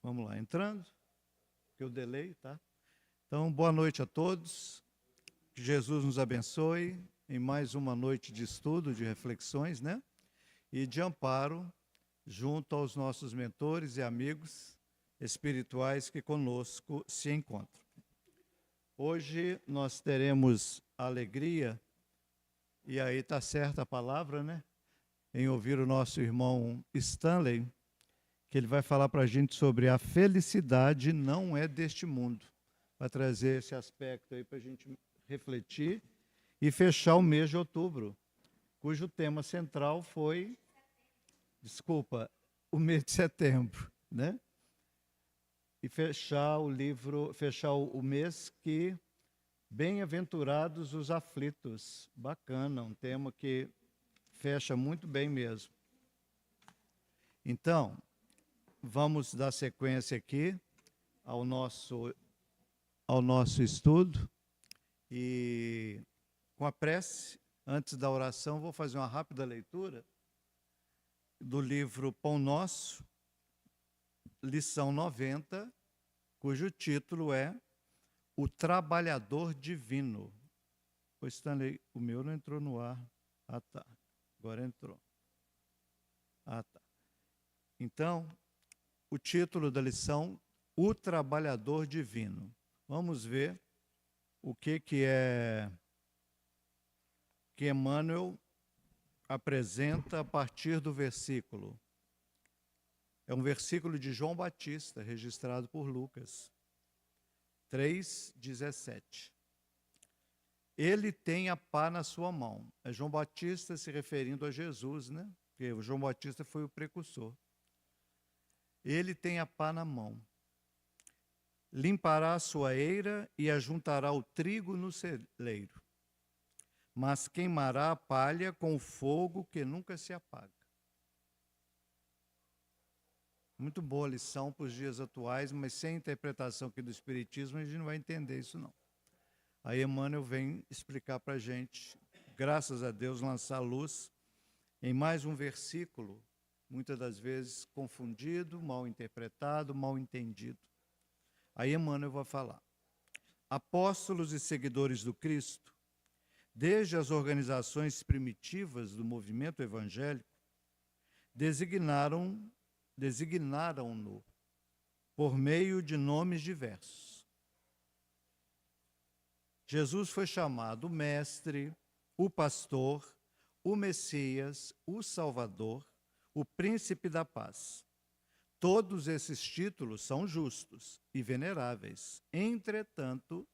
Vamos lá, entrando, que eu delay, tá? Então, boa noite a todos, que Jesus nos abençoe em mais uma noite de estudo, de reflexões, né? E de amparo junto aos nossos mentores e amigos espirituais que conosco se encontram. Hoje nós teremos a alegria, e aí está certa a palavra, né? Em ouvir o nosso irmão Stanley, que ele vai falar para a gente sobre a felicidade não é deste mundo. Vai trazer esse aspecto aí para a gente refletir e fechar o mês de outubro, cujo tema central foi, o mês de setembro, né? E fechar o mês que bem-aventurados os aflitos. Bacana, um tema que fecha muito bem mesmo. Então, vamos dar sequência aqui ao nosso estudo e com a prece, antes da oração, vou fazer uma rápida leitura do livro Pão Nosso, lição 90, cujo título é O Trabalhador Divino. Pois Stanley, o meu não entrou no ar. Ah, tá. Agora entrou. Ah, tá. Então, o título da lição, O Trabalhador Divino. Vamos ver o que Emmanuel apresenta a partir do versículo. É um versículo de João Batista, registrado por Lucas, 3,17. Ele tem a pá na sua mão. É João Batista se referindo a Jesus, né? Porque o João Batista foi o precursor. Ele tem a pá na mão. Limpará a sua eira e ajuntará o trigo no celeiro, mas queimará a palha com o fogo que nunca se apaga. Muito boa lição para os dias atuais, mas sem interpretação aqui do Espiritismo, a gente não vai entender isso não. Aí Emmanuel vem explicar para a gente, graças a Deus, lançar luz em mais um versículo, muitas das vezes confundido, mal interpretado, mal entendido. Aí Emmanuel vai falar. Apóstolos e seguidores do Cristo, desde as organizações primitivas do movimento evangélico, designaram-no por meio de nomes diversos. Jesus foi chamado o Mestre, o Pastor, o Messias, o Salvador, o Príncipe da Paz. Todos esses títulos são justos e veneráveis. Entretanto,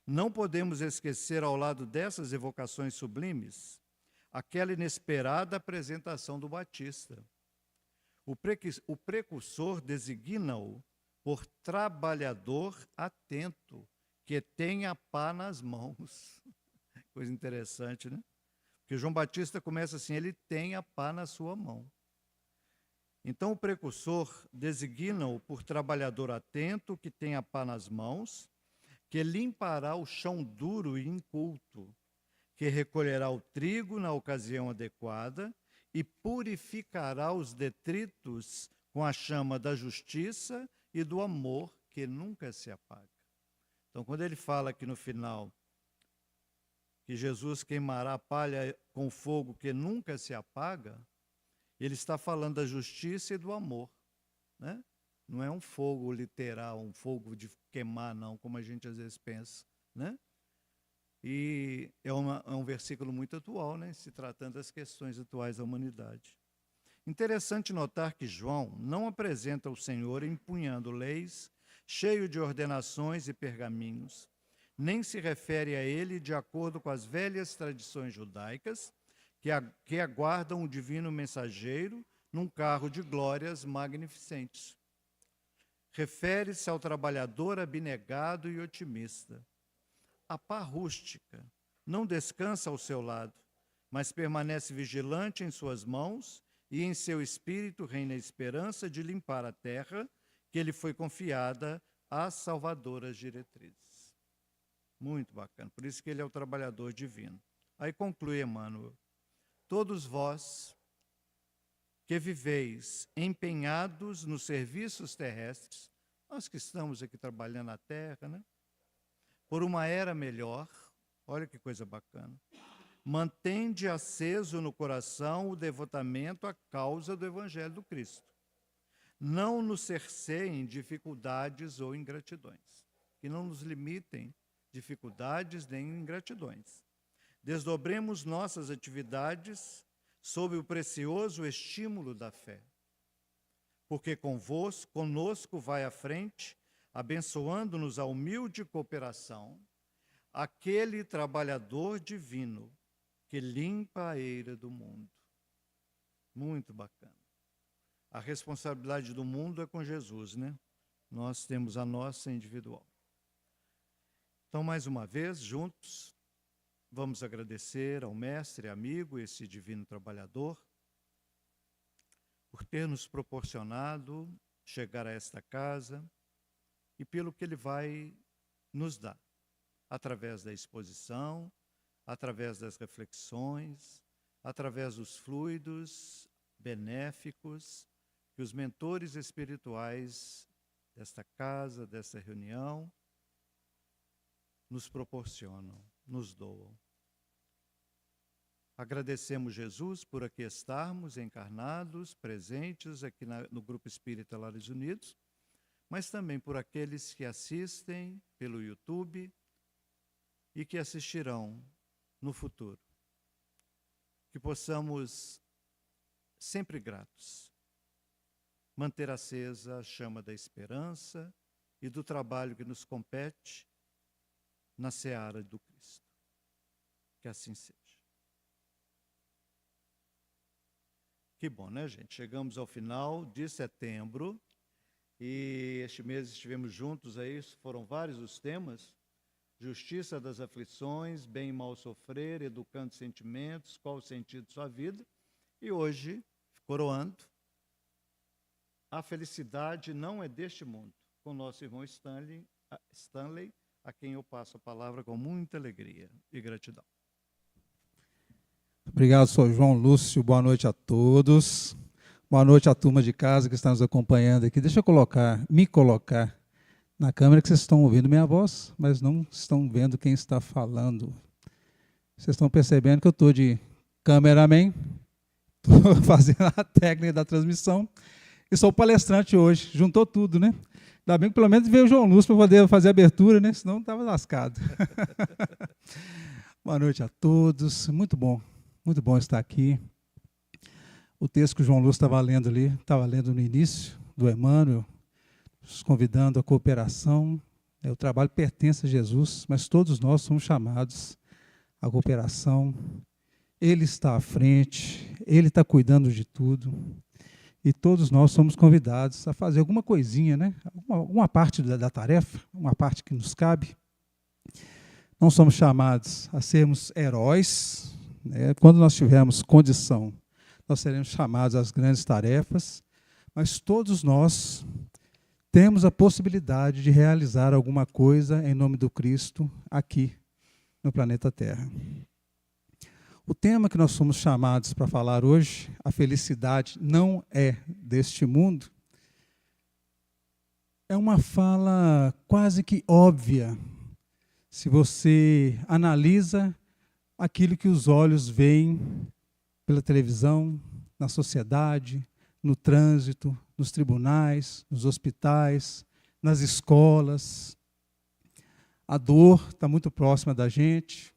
não podemos esquecer, ao lado dessas evocações sublimes, aquela inesperada apresentação do Batista. O precursor designa-o por trabalhador atento, que tem a pá nas mãos. Coisa interessante, né? Porque João Batista começa assim, ele tem a pá na sua mão. Então, o precursor designa-o por trabalhador atento, que tem a pá nas mãos, que limpará o chão duro e inculto, que recolherá o trigo na ocasião adequada e purificará os detritos com a chama da justiça e do amor que nunca se apaga. Então, quando ele fala aqui no final que Jesus queimará a palha com fogo que nunca se apaga, ele está falando da justiça e do amor, né? Não é um fogo literal, um fogo de queimar, não, como a gente às vezes pensa, né? E é um versículo muito atual, né? Se tratando das questões atuais da humanidade. Interessante notar que João não apresenta o Senhor empunhando leis, cheio de ordenações e pergaminhos, nem se refere a ele de acordo com as velhas tradições judaicas, que aguardam o divino mensageiro num carro de glórias magnificentes. Refere-se ao trabalhador abnegado e otimista. A pá rústica não descansa ao seu lado, mas permanece vigilante em suas mãos e em seu espírito reina a esperança de limpar a terra que lhe foi confiada às salvadoras diretrizes. Muito bacana, por isso que ele é o trabalhador divino. Aí conclui Emmanuel: todos vós que viveis empenhados nos serviços terrestres, nós que estamos aqui trabalhando na terra, né? Por uma era melhor, olha que coisa bacana, mantende aceso no coração o devotamento à causa do Evangelho do Cristo. Não nos cerceiem dificuldades ou ingratidões, que não nos limitem dificuldades nem ingratidões. Desdobremos nossas atividades sob o precioso estímulo da fé, porque conosco vai à frente, abençoando-nos a humilde cooperação, aquele trabalhador divino que limpa a eira do mundo. Muito bacana. A responsabilidade do mundo é com Jesus, né? Nós temos a nossa individual. Então, mais uma vez, juntos, vamos agradecer ao mestre, amigo, esse divino trabalhador, por ter nos proporcionado chegar a esta casa e pelo que ele vai nos dar, através da exposição, através das reflexões, através dos fluidos benéficos que os mentores espirituais desta casa, desta reunião, nos proporcionam, nos doam. Agradecemos, Jesus, por aqui estarmos encarnados, presentes aqui no Grupo Espírita Lares Unidos, mas também por aqueles que assistem pelo YouTube e que assistirão no futuro. Que possamos, sempre gratos, manter acesa a chama da esperança e do trabalho que nos compete na seara do Cristo. Que assim seja. Que bom, né, gente? Chegamos ao final de setembro e este mês estivemos juntos aí, foram vários os temas: justiça das aflições, bem e mal sofrer, educando sentimentos, qual o sentido de sua vida. E hoje, coroando, a felicidade não é deste mundo, com nosso irmão Stanley, a quem eu passo a palavra com muita alegria e gratidão. Obrigado, sou João Lúcio, boa noite a todos. Boa noite à turma de casa que está nos acompanhando aqui. Deixa eu me colocar na câmera, que vocês estão ouvindo minha voz, mas não estão vendo quem está falando. Vocês estão percebendo que eu estou de cameraman, estou fazendo a técnica da transmissão, e sou palestrante hoje, juntou tudo, né? Ainda bem que pelo menos veio o João Lúcio para poder fazer a abertura, né? Senão estava lascado. Boa noite a todos, muito bom estar aqui. O texto que o João Lúcio estava lendo ali, estava lendo no início, do Emmanuel, nos convidando à cooperação. O trabalho pertence a Jesus, mas todos nós somos chamados à cooperação. Ele está à frente, Ele está cuidando de tudo. E todos nós somos convidados a fazer alguma coisinha, né? Uma parte da tarefa, uma parte que nos cabe. Não somos chamados a sermos heróis, né? Quando nós tivermos condição, nós seremos chamados às grandes tarefas, mas todos nós temos a possibilidade de realizar alguma coisa em nome do Cristo aqui no planeta Terra. O tema que nós somos chamados para falar hoje, a felicidade não é deste mundo, é uma fala quase que óbvia, se você analisa aquilo que os olhos veem pela televisão, na sociedade, no trânsito, nos tribunais, nos hospitais, nas escolas. A dor está muito próxima da gente.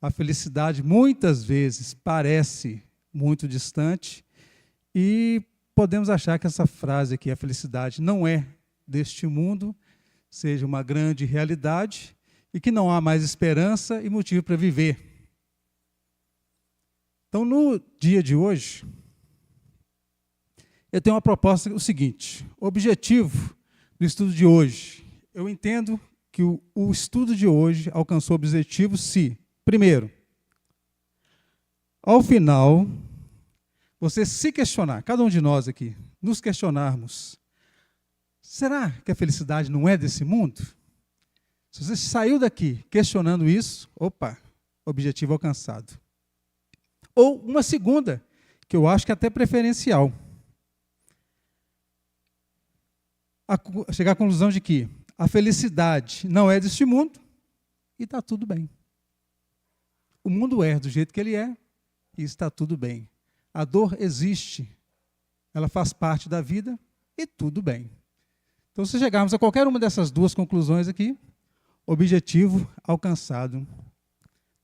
A felicidade muitas vezes parece muito distante e podemos achar que essa frase aqui, a felicidade não é deste mundo, seja uma grande realidade e que não há mais esperança e motivo para viver. Então, no dia de hoje, eu tenho uma proposta, o seguinte: o objetivo do estudo de hoje, eu entendo que o estudo de hoje alcançou o objetivo se, primeiro, ao final, você se questionar, cada um de nós aqui, nos questionarmos, será que a felicidade não é desse mundo? Se você saiu daqui questionando isso, opa, objetivo alcançado. Ou uma segunda, que eu acho que é até preferencial. Chegar à conclusão de que a felicidade não é deste mundo e está tudo bem. O mundo é do jeito que ele é e está tudo bem. A dor existe, ela faz parte da vida e tudo bem. Então, se chegarmos a qualquer uma dessas duas conclusões aqui, objetivo alcançado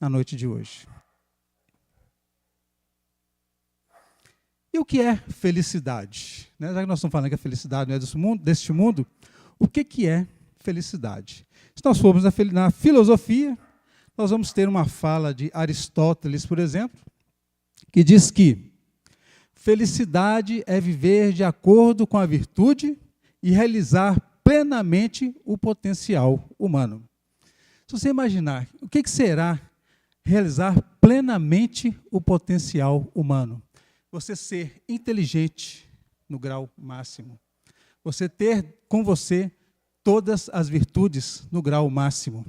na noite de hoje. E o que é felicidade? Já que nós estamos falando que a felicidade não é deste mundo, o que é felicidade? Se nós formos na filosofia, nós vamos ter uma fala de Aristóteles, por exemplo, que diz que felicidade é viver de acordo com a virtude e realizar plenamente o potencial humano. Se você imaginar, o que será realizar plenamente o potencial humano? Você ser inteligente no grau máximo. Você ter com você todas as virtudes no grau máximo.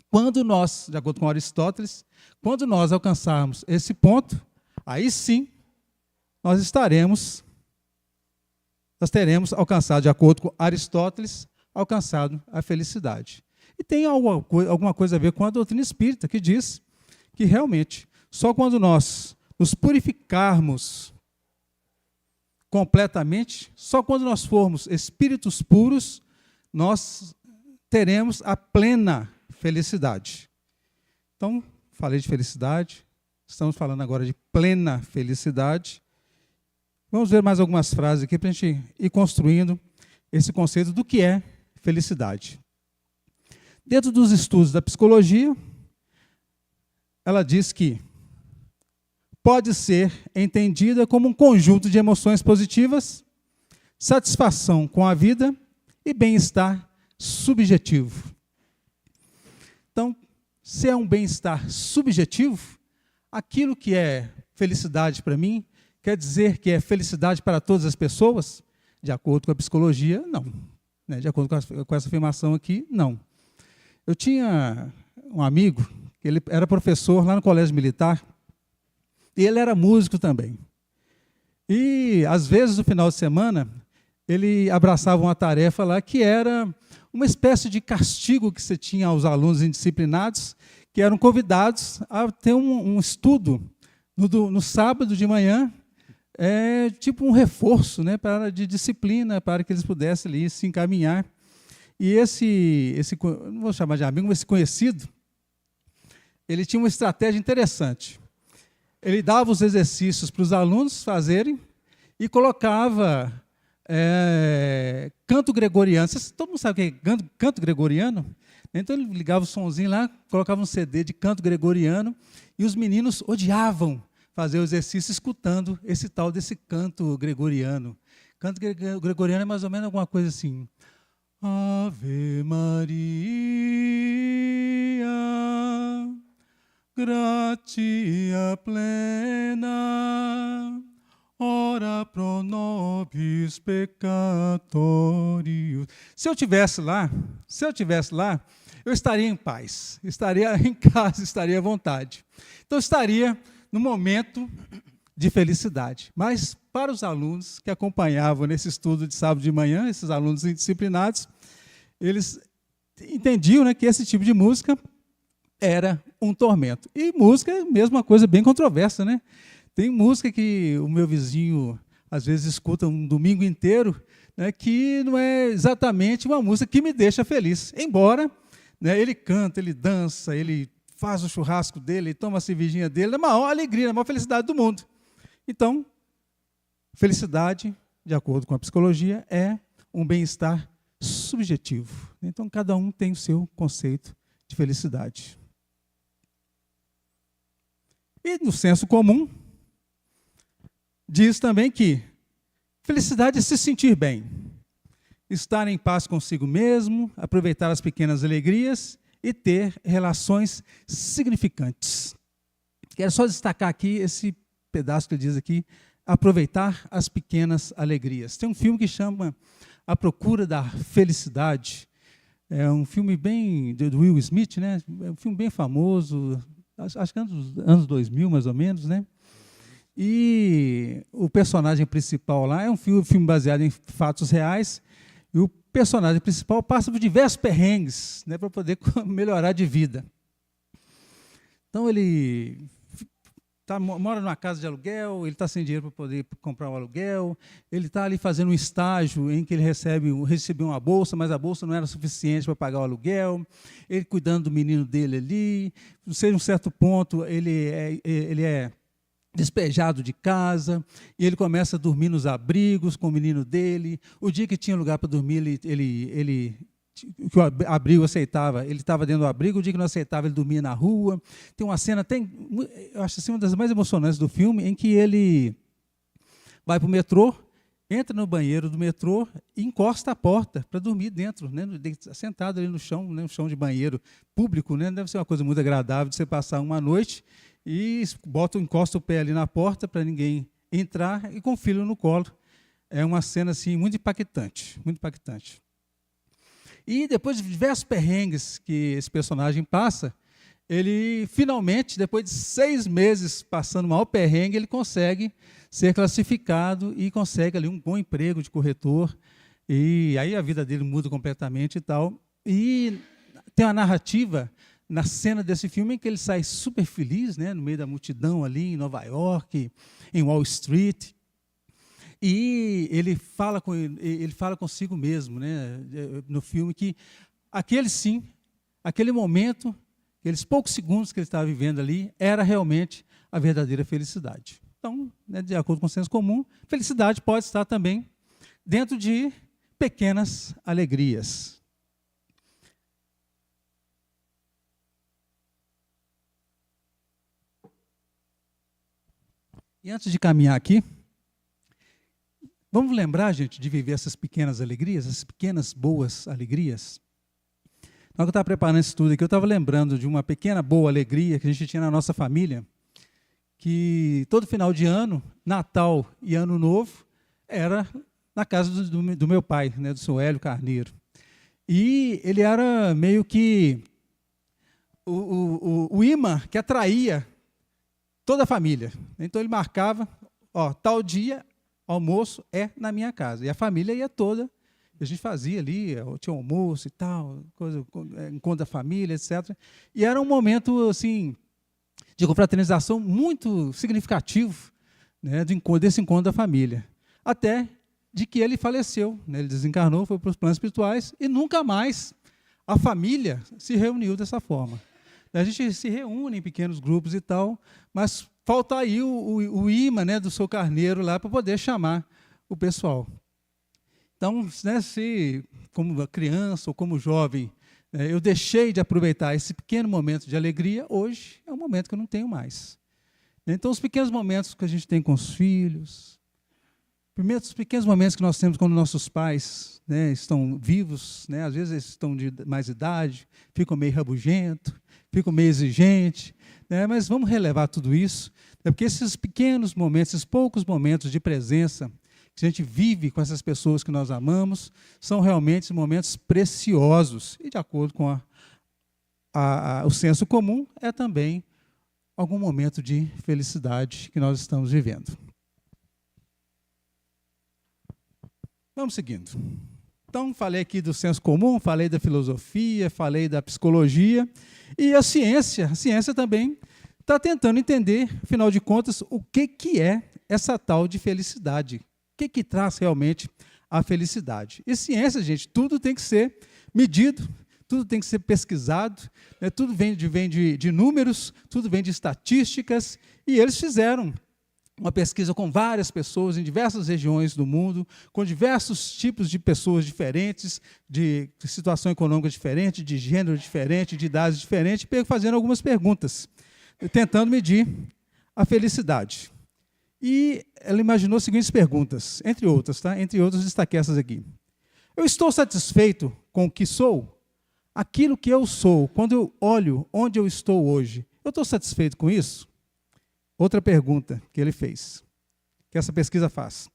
Quando nós, de acordo com Aristóteles, quando nós alcançarmos esse ponto, aí sim, nós teremos alcançado, de acordo com Aristóteles, alcançado a felicidade. E tem alguma coisa a ver com a doutrina espírita, que diz que realmente, só quando nós nos purificarmos completamente, só quando nós formos espíritos puros, nós teremos a plena felicidade. Então, falei de felicidade, estamos falando agora de plena felicidade. Vamos ver mais algumas frases aqui para a gente ir construindo esse conceito do que é felicidade. Dentro dos estudos da psicologia, ela diz que pode ser entendida como um conjunto de emoções positivas, satisfação com a vida e bem-estar subjetivo. Então, se é um bem-estar subjetivo, aquilo que é felicidade para mim, quer dizer que é felicidade para todas as pessoas? De acordo com a psicologia, não. De acordo com essa afirmação aqui, não. Eu tinha um amigo, ele era professor lá no Colégio Militar, e ele era músico também. E, às vezes, no final de semana, ele abraçava uma tarefa lá que era uma espécie de castigo que você tinha aos alunos indisciplinados, que eram convidados a ter um estudo no sábado de manhã, tipo um reforço, de disciplina, para que eles pudessem ali se encaminhar. E esse, não vou chamar de amigo, mas esse conhecido, ele tinha uma estratégia interessante. Ele dava os exercícios para os alunos fazerem e colocava canto gregoriano. Todo mundo sabe o que é canto gregoriano? Então ele ligava o sonzinho lá, colocava um CD de canto gregoriano e os meninos odiavam fazer o exercício escutando esse tal desse canto gregoriano. Canto gregoriano é mais ou menos alguma coisa assim. Ave Maria, gratia plena, ora pro nobis peccatorius. Se eu tivesse lá, eu estaria em paz, estaria em casa, estaria à vontade. Então, estaria no momento de felicidade. Mas, para os alunos que acompanhavam nesse estudo de sábado de manhã, esses alunos indisciplinados, eles entendiam, né, que esse tipo de música era um tormento. E música é mesmo uma coisa bem controversa, né? Tem música que o meu vizinho, às vezes, escuta um domingo inteiro, né, que não é exatamente uma música que me deixa feliz. Embora, né, ele canta, ele dança, ele faz o churrasco dele, ele toma a cervejinha dele, é a maior alegria, a maior felicidade do mundo. Então, felicidade, de acordo com a psicologia, é um bem-estar subjetivo. Então, cada um tem o seu conceito de felicidade. E no senso comum, diz também que felicidade é se sentir bem, estar em paz consigo mesmo, aproveitar as pequenas alegrias e ter relações significantes. Quero só destacar aqui esse pedaço que ele diz aqui, aproveitar as pequenas alegrias. Tem um filme que chama A Procura da Felicidade. É um filme bem do Will Smith, né? É um filme bem famoso, acho que anos 2000, mais ou menos, né? E o personagem principal lá é um filme baseado em fatos reais, e o personagem principal passa por diversos perrengues, né, para poder melhorar de vida. Então, ele mora numa casa de aluguel, ele está sem dinheiro para poder comprar o aluguel, ele está ali fazendo um estágio em que ele recebeu uma bolsa, mas a bolsa não era suficiente para pagar o aluguel, ele cuidando do menino dele ali, seja um certo ponto, ele é despejado de casa, e ele começa a dormir nos abrigos com o menino dele. O dia que tinha lugar para dormir, que o abrigo aceitava, ele estava dentro do abrigo, o dia que não aceitava, ele dormia na rua. Tem uma cena, eu acho assim, uma das mais emocionantes do filme, em que ele vai para o metrô, entra no banheiro do metrô e encosta a porta para dormir dentro, né, sentado ali no chão, né, no chão de banheiro público, né, deve ser uma coisa muito agradável de você passar uma noite e encosta o pé ali na porta para ninguém entrar e com o filho no colo. É uma cena assim, muito impactante, muito impactante. E depois de diversos perrengues que esse personagem passa, ele finalmente, depois de 6 meses passando o maior perrengue, ele consegue ser classificado e consegue ali um bom emprego de corretor. E aí a vida dele muda completamente e tal. E tem uma narrativa na cena desse filme em que ele sai super feliz, né, no meio da multidão ali em Nova York, em Wall Street. E ele fala consigo mesmo, né, no filme, que aquele momento, aqueles poucos segundos que ele estava vivendo ali, era realmente a verdadeira felicidade. Então, né, de acordo com o senso comum, felicidade pode estar também dentro de pequenas alegrias. E antes de caminhar aqui, vamos lembrar, gente, de viver essas pequenas alegrias, essas pequenas boas alegrias. Na hora que eu estava preparando esse estudo aqui, eu estava lembrando de uma pequena boa alegria que a gente tinha na nossa família, que todo final de ano, Natal e Ano Novo, era na casa do meu pai, né, do seu Hélio Carneiro. E ele era meio que o imã que atraía toda a família. Então ele marcava, tal dia, almoço é na minha casa. E a família ia toda, a gente fazia ali, tinha almoço e tal, encontro da família, etc. E era um momento assim, de confraternização muito significativo, né, desse encontro da família. Até de que ele faleceu, né, ele desencarnou, foi para os planos espirituais, e nunca mais a família se reuniu dessa forma. A gente se reúne em pequenos grupos e tal, mas falta aí o imã, né, do seu Carneiro lá para poder chamar o pessoal. Então, né, se como criança ou como jovem, eu deixei de aproveitar esse pequeno momento de alegria, hoje é um momento que eu não tenho mais. Então, os pequenos momentos que a gente tem com os filhos, os pequenos momentos que nós temos quando nossos pais, né, estão vivos, né, às vezes eles estão de mais idade, ficam meio rabugentos, ficam meio exigentes, né? Mas vamos relevar tudo isso, né? Porque esses pequenos momentos, esses poucos momentos de presença que a gente vive com essas pessoas que nós amamos, são realmente momentos preciosos. E, de acordo com o senso comum, é também algum momento de felicidade que nós estamos vivendo. Vamos seguindo. Então, falei aqui do senso comum, falei da filosofia, falei da psicologia, e a ciência também está tentando entender, afinal de contas, o que é essa tal de felicidade. O que traz realmente a felicidade? E ciência, gente, tudo tem que ser medido, tudo tem que ser pesquisado, né? Tudo vem de números, tudo vem de estatísticas, e eles fizeram uma pesquisa com várias pessoas em diversas regiões do mundo, com diversos tipos de pessoas diferentes, de situação econômica diferente, de gênero diferente, de idades diferentes, fazendo algumas perguntas, tentando medir a felicidade. E ela imaginou as seguintes perguntas, entre outras, tá? Entre outras, destaquei essas aqui. Eu estou satisfeito com o que sou? Aquilo que eu sou, quando eu olho onde eu estou hoje, eu estou satisfeito com isso? Outra pergunta que ele fez, que essa pesquisa faz.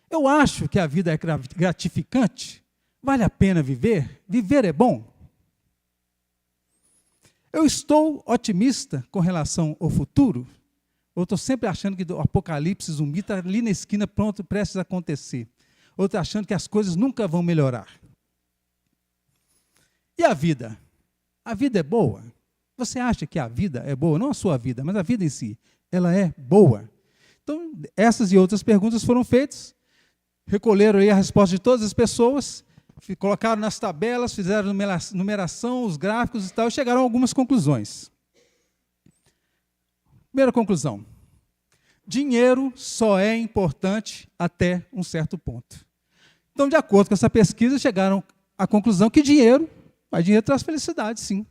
Eu acho que a vida é gratificante? Vale a pena viver? Viver é bom? Eu estou otimista com relação ao futuro? Eu estou sempre achando que o apocalipse zumbi está ali na esquina, pronto, prestes a acontecer. Ou estou achando que as coisas nunca vão melhorar. E a vida? A vida é boa? Você acha que a vida é boa? Não a sua vida, mas a vida em si. Ela é boa? Então, essas e outras perguntas foram feitas, recolheram aí a resposta de todas as pessoas, colocaram nas tabelas, fizeram numeração, os gráficos e tal, e chegaram a algumas conclusões. Primeira conclusão. Dinheiro só é importante até um certo ponto. Então, de acordo com essa pesquisa, chegaram à conclusão que dinheiro traz felicidade, sim.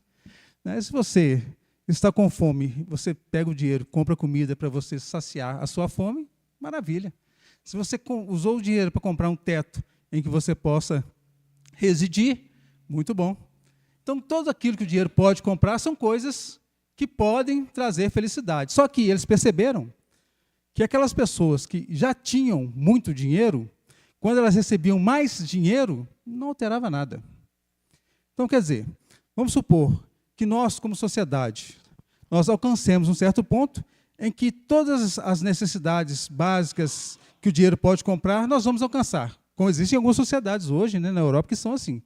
Né? Se você está com fome, você pega o dinheiro, compra comida para você saciar a sua fome, maravilha. Se você usou o dinheiro para comprar um teto em que você possa residir, muito bom. Então, tudo aquilo que o dinheiro pode comprar são coisas que podem trazer felicidade. Só que eles perceberam que aquelas pessoas que já tinham muito dinheiro, quando elas recebiam mais dinheiro, não alterava nada. Então, quer dizer, vamos supor que nós, como sociedade, nós alcancemos um certo ponto em que todas as necessidades básicas que o dinheiro pode comprar, nós vamos alcançar. Como existem algumas sociedades hoje, né, na Europa, que são assim.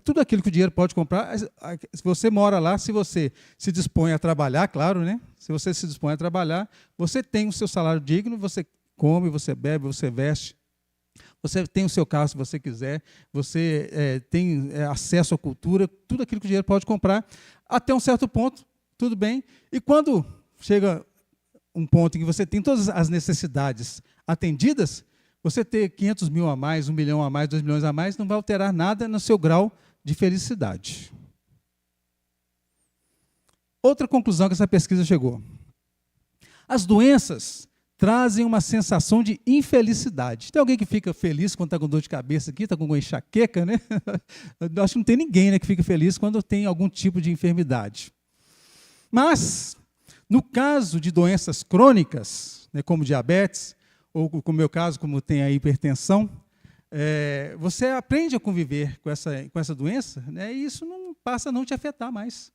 Tudo aquilo que o dinheiro pode comprar, se você mora lá, se você se dispõe a trabalhar, claro, né? Se você se dispõe a trabalhar, você tem o seu salário digno, você come, você bebe, você veste, você tem o seu carro se você quiser, você tem acesso à cultura, tudo aquilo que o dinheiro pode comprar, até um certo ponto, tudo bem. E quando chega um ponto em que você tem todas as necessidades atendidas, você ter 500 mil a mais, 1 milhão a mais, 2 milhões a mais, não vai alterar nada no seu grau de felicidade. Outra conclusão que essa pesquisa chegou. As doenças trazem uma sensação de infelicidade. Tem alguém que fica feliz quando está com dor de cabeça aqui, está com enxaqueca, né? Eu acho que não tem ninguém, né, que fica feliz quando tem algum tipo de enfermidade. Mas, no caso de doenças crônicas, né, como diabetes, ou, como meu caso, como tem a hipertensão, você aprende a conviver com essa doença, né, e isso não passa a não te afetar mais.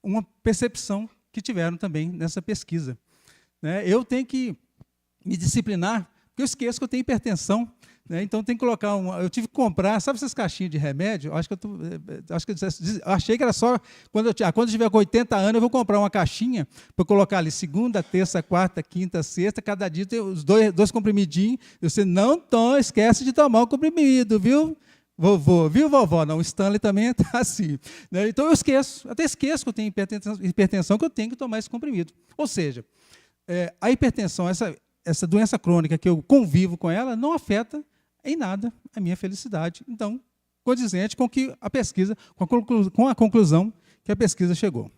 Uma percepção que tiveram também nessa pesquisa. Né, eu tenho que me disciplinar, porque eu esqueço que eu tenho hipertensão, né, então tem que colocar eu tive que comprar, sabe essas caixinhas de remédio? Achei que era só quando eu tiver com 80 anos eu vou comprar uma caixinha para colocar ali segunda, terça, quarta, quinta, sexta, cada dia tem os dois comprimidinhos. Você não esquece de tomar o comprimido, viu? Vovô, viu, vovó? Não, o Stanley também está assim. Né? Então eu até esqueço que eu tenho hipertensão, que eu tenho que tomar esse comprimido. Ou seja, a hipertensão, essa doença crônica que eu convivo com ela, não afeta em nada a minha felicidade. Então, condizente com que a pesquisa, com a conclusão que a pesquisa chegou.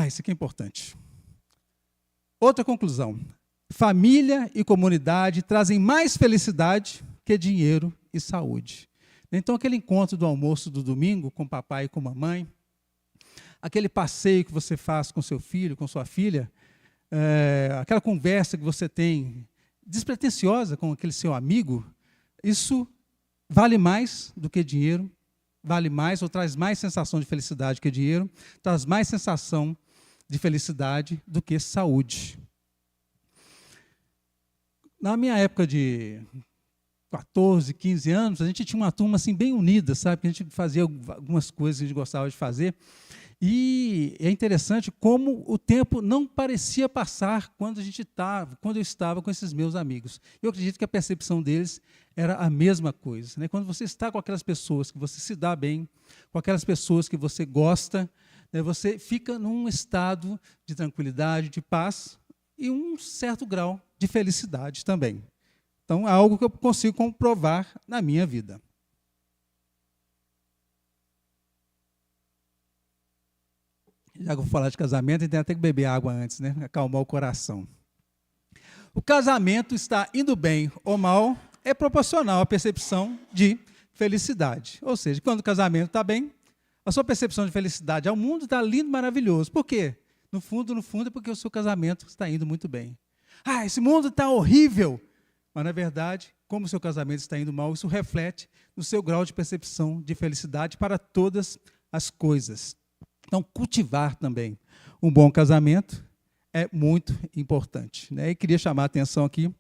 Isso aqui é importante. Outra conclusão. Família e comunidade trazem mais felicidade que dinheiro e saúde. Então, aquele encontro do almoço do domingo com papai e com mamãe, aquele passeio que você faz com seu filho, com sua filha, aquela conversa que você tem despretensiosa com aquele seu amigo, isso vale mais do que dinheiro, vale mais ou traz mais sensação de felicidade que dinheiro, traz mais sensação de felicidade do que saúde. Na minha época de 14, 15 anos, a gente tinha uma turma assim, bem unida, sabe? A gente fazia algumas coisas que a gente gostava de fazer. E é interessante como o tempo não parecia passar quando eu estava com esses meus amigos. Eu acredito que a percepção deles era a mesma coisa, né? Quando você está com aquelas pessoas que você se dá bem, com aquelas pessoas que você gosta, né, você fica num estado de tranquilidade, de paz e um certo grau de felicidade também. Então, é algo que eu consigo comprovar na minha vida. Já que eu vou falar de casamento, tem até que beber água antes, né? Acalmar o coração. O casamento está indo bem ou mal é proporcional à percepção de felicidade. Ou seja, quando o casamento está bem, a sua percepção de felicidade ao mundo está lindo, maravilhoso. Por quê? No fundo, é porque o seu casamento está indo muito bem. Ah, esse mundo está horrível. Mas, na verdade, como o seu casamento está indo mal, isso reflete no seu grau de percepção de felicidade para todas as coisas. Então, cultivar também um bom casamento é muito importante, né? E queria chamar a atenção aqui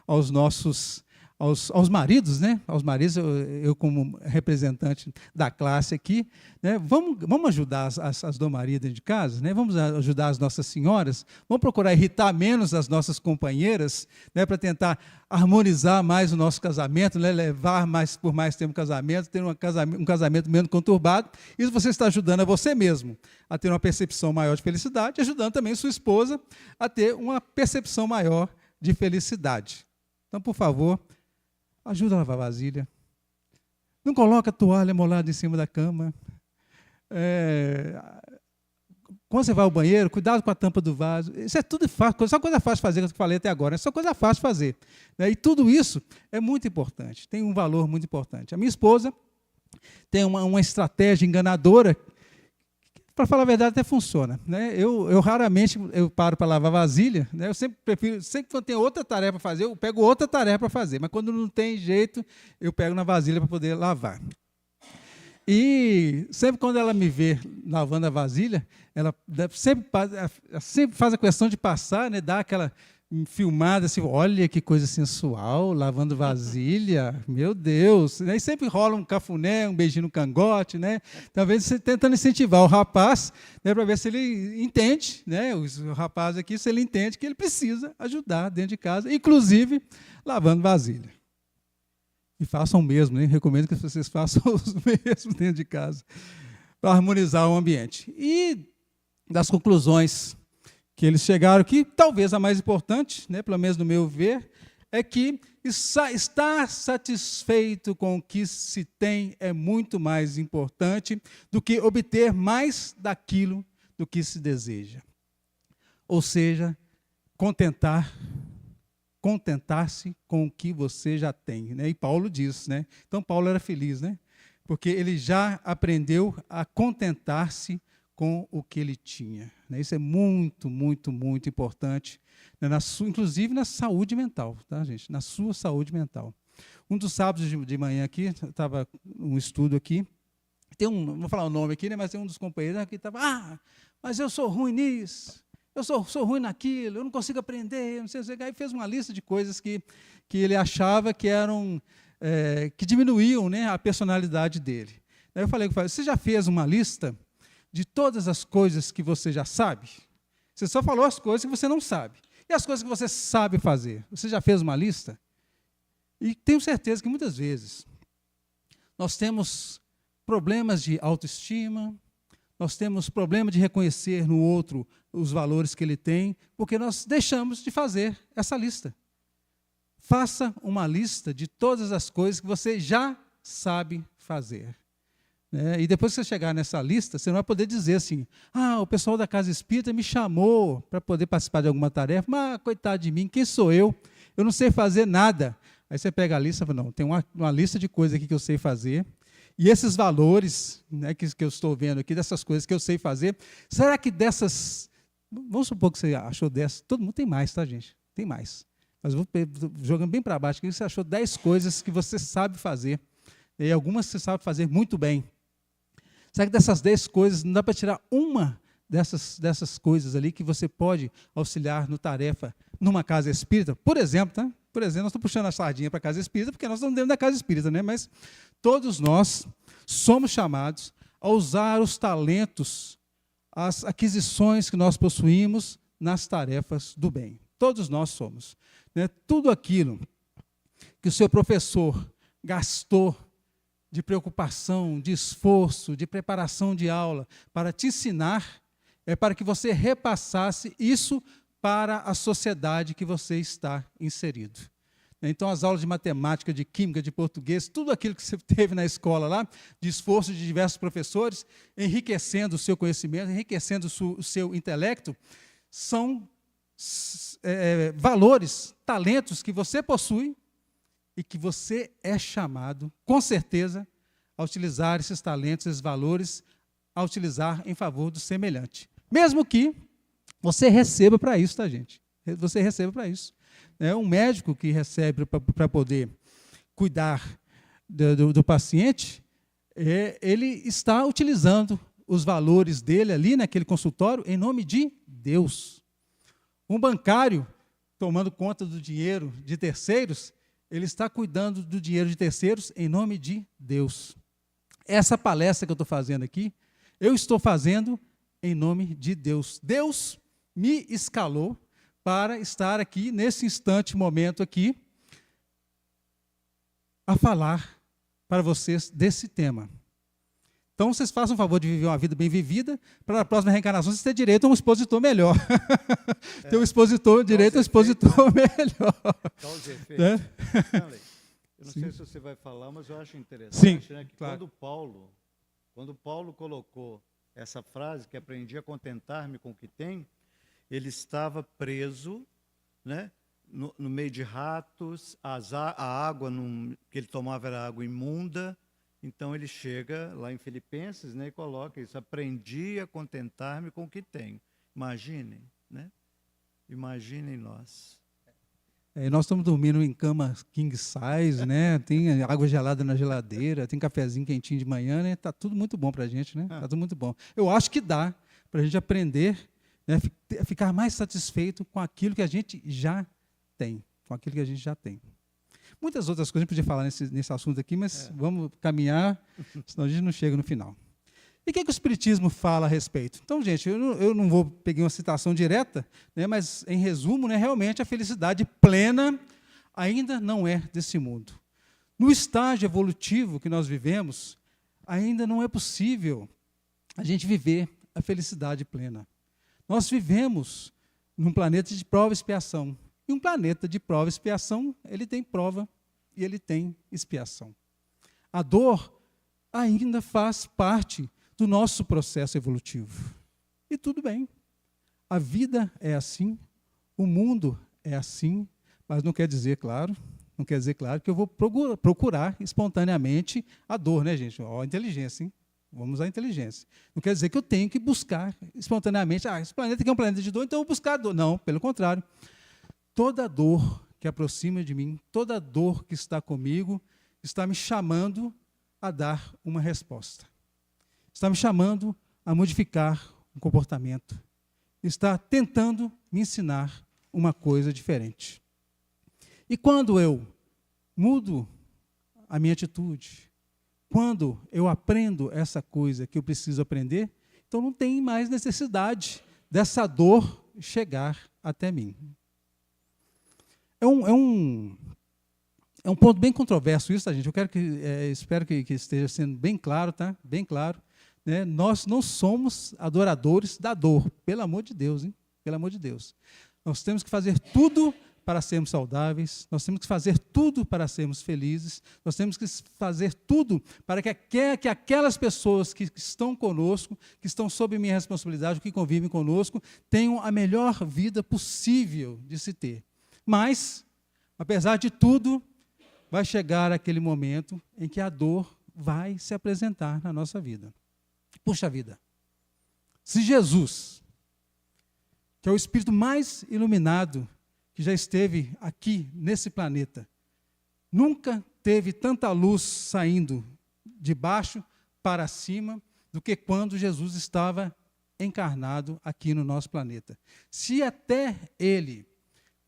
aos aos maridos, né? Aos maridos, eu como representante da classe aqui, né? Vamos ajudar as domarias dentro de casa, né? Vamos ajudar as nossas senhoras, vamos procurar irritar menos as nossas companheiras, né? Para tentar harmonizar mais o nosso casamento, né? Levar por mais tempo o casamento, ter um casamento menos conturbado. Isso você está ajudando a você mesmo a ter uma percepção maior de felicidade, ajudando também sua esposa a ter uma percepção maior de felicidade. Então, por favor, ajuda a lavar vasilha. Não coloca a toalha molhada em cima da cama. Quando você vai ao banheiro, cuidado com a tampa do vaso. Isso é tudo fácil, só coisa fácil de fazer, que eu falei até agora. É só coisa fácil de fazer. E tudo isso é muito importante, tem um valor muito importante. A minha esposa tem uma estratégia enganadora, para falar a verdade, até funciona, né? Eu raramente paro para lavar vasilha, né? Eu sempre prefiro, sempre quando tem outra tarefa para fazer, eu pego outra tarefa para fazer, mas quando não tem jeito, eu pego na vasilha para poder lavar. E sempre quando ela me vê lavando a vasilha, ela sempre faz a questão de passar, né? Dar aquela filmada assim, olha que coisa sensual, lavando vasilha, meu Deus. Aí sempre rola um cafuné, um beijinho no cangote, né? Talvez você tentando incentivar o rapaz, né, para ver se ele entende, né? O rapaz aqui, se ele entende que ele precisa ajudar dentro de casa, inclusive lavando vasilha. E façam o mesmo, né? Recomendo que vocês façam o mesmo dentro de casa, para harmonizar o ambiente. E das conclusões que eles chegaram aqui, talvez a mais importante, né, pelo menos no meu ver, é que estar satisfeito com o que se tem é muito mais importante do que obter mais daquilo do que se deseja. Ou seja, contentar-se com o que você já tem, né? E Paulo diz, né? Então Paulo era feliz, né? Porque ele já aprendeu a contentar-se com o que ele tinha. Isso é muito, muito, muito importante, né? Inclusive na saúde mental, tá, gente? Na sua saúde mental. Um dos sábados de manhã aqui, estava um estudo aqui, não vou falar o nome aqui, né? Mas tem um dos companheiros aqui que estava, mas eu sou ruim nisso, eu sou ruim naquilo, eu não consigo aprender, não sei o que. Aí fez uma lista de coisas que ele achava que eram, que diminuíam, né, a personalidade dele. Aí eu falei, você já fez uma lista de todas as coisas que você já sabe? Você só falou as coisas que você não sabe. E as coisas que você sabe fazer? Você já fez uma lista? E tenho certeza que muitas vezes nós temos problemas de autoestima, nós temos problema de reconhecer no outro os valores que ele tem, porque nós deixamos de fazer essa lista. Faça uma lista de todas as coisas que você já sabe fazer. E depois que você chegar nessa lista, você não vai poder dizer assim, o pessoal da Casa Espírita me chamou para poder participar de alguma tarefa, mas coitado de mim, quem sou eu? Eu não sei fazer nada. Aí você pega a lista e fala, não, tem uma lista de coisas aqui que eu sei fazer, E esses valores, né, que eu estou vendo aqui, dessas coisas que eu sei fazer, será que dessas, vamos supor que você achou 10, todo mundo tem mais, tá, gente? Tem mais. Mas eu vou jogando bem para baixo, que você achou 10 coisas que você sabe fazer, e algumas você sabe fazer muito bem. Será que dessas 10 coisas, não dá para tirar uma dessas coisas ali que você pode auxiliar no tarefa numa casa espírita? Por exemplo, tá? Por exemplo, nós estamos puxando a sardinha para a casa espírita, porque nós estamos dentro da casa espírita, né? Mas todos nós somos chamados a usar os talentos, as aquisições que nós possuímos nas tarefas do bem. Todos nós somos. Né? Tudo aquilo que o seu professor gastou de preocupação, de esforço, de preparação de aula, para te ensinar, é para que você repassasse isso para a sociedade que você está inserido. Então, as aulas de matemática, de química, de português, tudo aquilo que você teve na escola lá, de esforço de diversos professores, enriquecendo o seu conhecimento, enriquecendo o seu intelecto, são valores, talentos que você possui e que você é chamado, com certeza, a utilizar esses talentos, esses valores, a utilizar em favor do semelhante. Mesmo que você receba para isso, tá, gente? Você receba para isso. Um médico que recebe para poder cuidar do paciente, ele está utilizando os valores dele ali naquele consultório em nome de Deus. Um bancário, tomando conta do dinheiro de terceiros, ele está cuidando do dinheiro de terceiros em nome de Deus. Essa palestra que eu estou fazendo aqui, eu estou fazendo em nome de Deus. Deus me escalou para estar aqui, nesse instante, momento aqui, a falar para vocês desse tema. Então, vocês façam o favor de viver uma vida bem vivida, para na próxima reencarnação vocês terem direito a um expositor melhor. Ter um expositor, direito a um expositor melhor. Causa e efeito. Eu não Sim. sei se você vai falar, mas eu acho interessante, Sim, né, que claro. quando Paulo colocou essa frase, que aprendi a contentar-me com o que tenho, ele estava preso, né, no meio de ratos, a água que ele tomava era água imunda. Então ele chega lá em Filipenses, né, e coloca isso: aprendi a contentar-me com o que tenho. Imaginem, né? Imaginem nós. Nós estamos dormindo em cama king size, né? Tem água gelada na geladeira, tem cafezinho quentinho de manhã, né? Tá tudo muito bom para a gente, né? Tá tudo muito bom. Eu acho que dá para a gente aprender, né, ficar mais satisfeito com aquilo que a gente já tem, com aquilo que a gente já tem. Muitas outras coisas a gente podia falar nesse assunto aqui, mas vamos caminhar, senão a gente não chega no final. E o que o Espiritismo fala a respeito? Então, gente, eu não vou pegar uma citação direta, né, mas, em resumo, né, realmente a felicidade plena ainda não é desse mundo. No estágio evolutivo que nós vivemos, ainda não é possível a gente viver a felicidade plena. Nós vivemos num planeta de prova e expiação. E um planeta de prova e expiação, ele tem prova e ele tem expiação. A dor ainda faz parte do nosso processo evolutivo. E tudo bem. A vida é assim, o mundo é assim, mas não quer dizer, claro, que eu vou procurar espontaneamente a dor, né, gente? Ó, a inteligência, hein? Vamos à inteligência. Não quer dizer que eu tenho que buscar espontaneamente, esse planeta aqui é um planeta de dor, então eu vou buscar a dor. Não, pelo contrário. Toda dor que aproxima de mim, toda dor que está comigo, está me chamando a dar uma resposta. Está me chamando a modificar um comportamento. Está tentando me ensinar uma coisa diferente. E quando eu mudo a minha atitude, quando eu aprendo essa coisa que eu preciso aprender, então não tem mais necessidade dessa dor chegar até mim. É um ponto bem controverso isso, tá, gente? Espero que esteja sendo bem claro, tá? Bem claro. Né? Nós não somos adoradores da dor, pelo amor de Deus, hein? Pelo amor de Deus. Nós temos que fazer tudo para sermos saudáveis, nós temos que fazer tudo para sermos felizes, nós temos que fazer tudo para que aquelas pessoas que estão conosco, que estão sob minha responsabilidade, que convivem conosco, tenham a melhor vida possível de se ter. Mas, apesar de tudo, vai chegar aquele momento em que a dor vai se apresentar na nossa vida. Puxa vida, se Jesus, que é o espírito mais iluminado que já esteve aqui nesse planeta, nunca teve tanta luz saindo de baixo para cima do que quando Jesus estava encarnado aqui no nosso planeta. Se até ele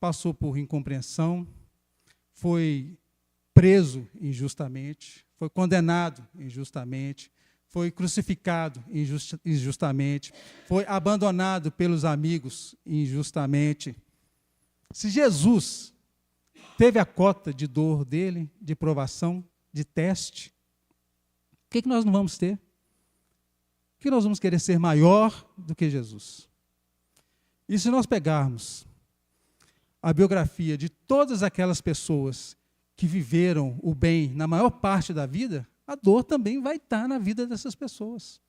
passou por incompreensão, foi preso injustamente, foi condenado injustamente, foi crucificado injustamente, foi abandonado pelos amigos injustamente. Se Jesus teve a cota de dor dele, de provação, de teste, o que nós não vamos ter? Por que nós vamos querer ser maior do que Jesus? E se nós pegarmos a biografia de todas aquelas pessoas que viveram o bem na maior parte da vida, a dor também vai estar na vida dessas pessoas.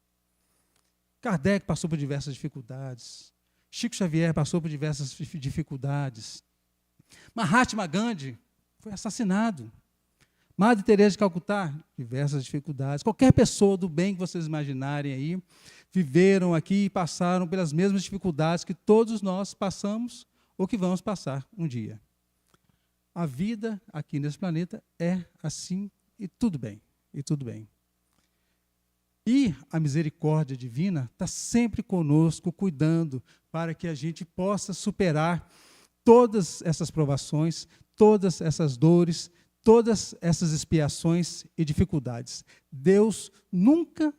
Kardec passou por diversas dificuldades. Chico Xavier passou por diversas dificuldades. Mahatma Gandhi foi assassinado. Madre Teresa de Calcutá, diversas dificuldades. Qualquer pessoa do bem que vocês imaginarem aí, viveram aqui e passaram pelas mesmas dificuldades que todos nós passamos ou que vamos passar um dia. A vida aqui nesse planeta é assim e tudo bem, e tudo bem. E a misericórdia divina está sempre conosco, cuidando para que a gente possa superar todas essas provações, todas essas dores, todas essas expiações e dificuldades. Deus nunca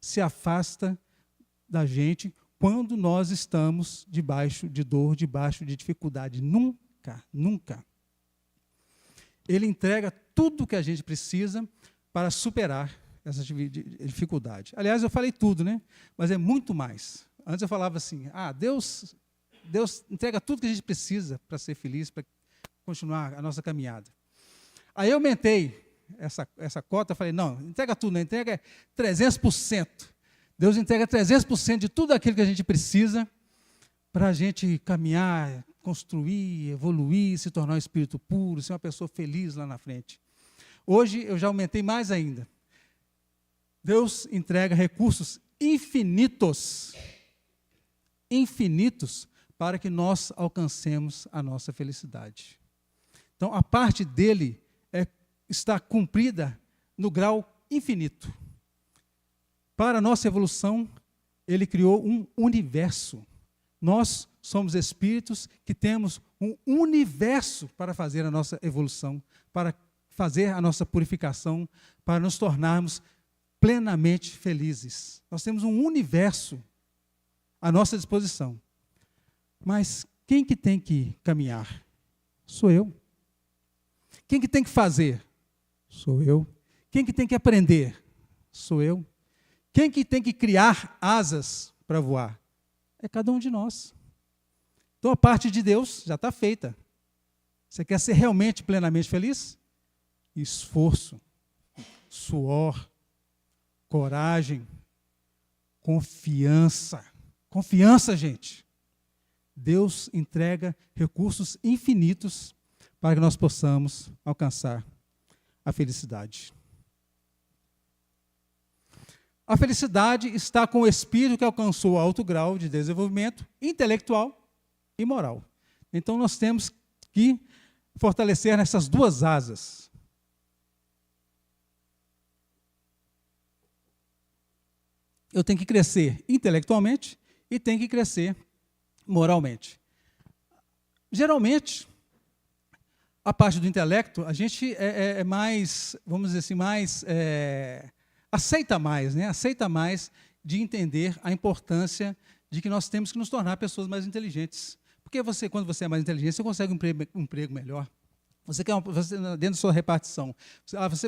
se afasta da gente quando nós estamos debaixo de dor, debaixo de dificuldade. Nunca, nunca. Ele entrega tudo o que a gente precisa para superar essa dificuldade. Aliás, eu falei tudo, né? Mas é muito mais. Antes eu falava assim, Deus entrega tudo que a gente precisa para ser feliz, para continuar a nossa caminhada. Aí eu aumentei essa cota, falei, não, entrega tudo, não entrega 300%. Deus entrega 300% de tudo aquilo que a gente precisa para a gente caminhar, construir, evoluir, se tornar um espírito puro, ser uma pessoa feliz lá na frente. Hoje eu já aumentei mais ainda. Deus entrega recursos infinitos, para que nós alcancemos a nossa felicidade. Então, a parte dele está cumprida no grau infinito. Para a nossa evolução, ele criou um universo. Nós somos espíritos que temos um universo para fazer a nossa evolução, para fazer a nossa purificação, para nos tornarmos plenamente felizes. Nós temos um universo à nossa disposição. Mas quem que tem que caminhar? Sou eu. Quem que tem que fazer? Sou eu. Quem que tem que aprender? Sou eu. Quem que tem que criar asas para voar? É cada um de nós. Então a parte de Deus já está feita. Você quer ser realmente plenamente feliz? Esforço, suor, coragem, confiança. Confiança, gente. Deus entrega recursos infinitos para que nós possamos alcançar a felicidade. A felicidade está com o espírito que alcançou alto grau de desenvolvimento intelectual e moral. Então nós temos que fortalecer nessas duas asas. Eu tenho que crescer intelectualmente e tenho que crescer moralmente. Geralmente, a parte do intelecto, a gente é mais, vamos dizer assim, aceita mais, né? Aceita mais de entender a importância de que nós temos que nos tornar pessoas mais inteligentes. Porque quando você é mais inteligente, você consegue um emprego melhor. Você dentro da sua repartição.